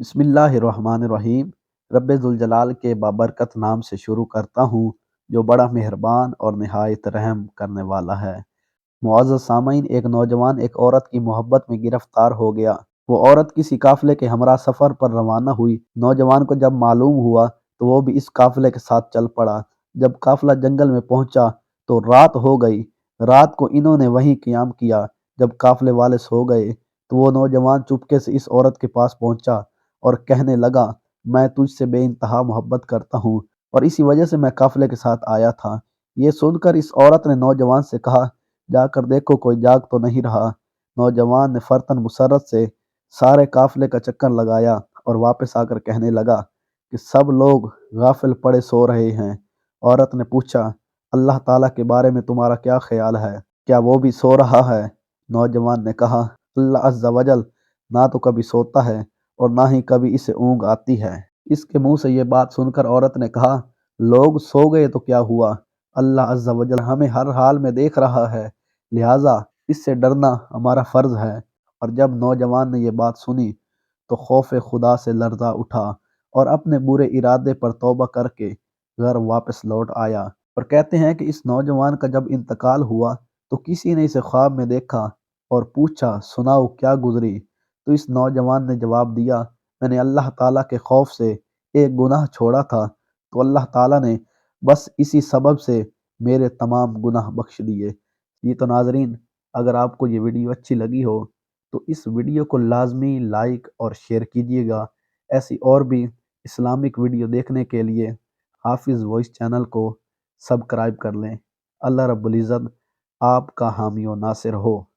بسم اللہ الرحمن الرحیم۔ رب ذوالجلال کے بابرکت نام سے شروع کرتا ہوں جو بڑا مہربان اور نہایت رحم کرنے والا ہے۔ معزز سامعین، ایک نوجوان ایک عورت کی محبت میں گرفتار ہو گیا۔ وہ عورت کسی قافلے کے ہمراہ سفر پر روانہ ہوئی۔ نوجوان کو جب معلوم ہوا تو وہ بھی اس قافلے کے ساتھ چل پڑا۔ جب قافلہ جنگل میں پہنچا تو رات ہو گئی۔ رات کو انہوں نے وہیں قیام کیا۔ جب قافلے والے سو گئے تو وہ نوجوان چپکے سے اس عورت کے پاس پہنچا اور کہنے لگا، میں تجھ سے بے انتہا محبت کرتا ہوں اور اسی وجہ سے میں قافلے کے ساتھ آیا تھا۔ یہ سن کر اس عورت نے نوجوان سے کہا، جا کر دیکھو کوئی جاگ تو نہیں رہا۔ نوجوان نے فرتن مسرت سے سارے قافلے کا چکر لگایا اور واپس آ کر کہنے لگا کہ سب لوگ غافل پڑے سو رہے ہیں۔ عورت نے پوچھا، اللہ تعالیٰ کے بارے میں تمہارا کیا خیال ہے؟ کیا وہ بھی سو رہا ہے؟ نوجوان نے کہا، اللہ عز و جل نہ تو کبھی سوتا ہے اور نہ ہی کبھی اسے اونگ آتی ہے۔ اس کے منہ سے یہ بات سن کر عورت نے کہا، لوگ سو گئے تو کیا ہوا؟ اللہ عز و جل ہمیں ہر حال میں دیکھ رہا ہے، لہٰذا اس سے ڈرنا ہمارا فرض ہے۔ اور جب نوجوان نے یہ بات سنی تو خوف خدا سے لرزا اٹھا اور اپنے برے ارادے پر توبہ کر کے گھر واپس لوٹ آیا۔ اور کہتے ہیں کہ اس نوجوان کا جب انتقال ہوا تو کسی نے اسے خواب میں دیکھا اور پوچھا، سناؤ کیا گزری؟ تو اس نوجوان نے جواب دیا، میں نے اللہ تعالیٰ کے خوف سے ایک گناہ چھوڑا تھا تو اللہ تعالیٰ نے بس اسی سبب سے میرے تمام گناہ بخش دیے۔ یہ تو ناظرین، اگر آپ کو یہ ویڈیو اچھی لگی ہو تو اس ویڈیو کو لازمی لائک اور شیئر کیجیے گا۔ ایسی اور بھی اسلامک ویڈیو دیکھنے کے لیے حافظ وائس چینل کو سبسکرائب کر لیں۔ اللہ رب العزت آپ کا حامی و ناصر ہو۔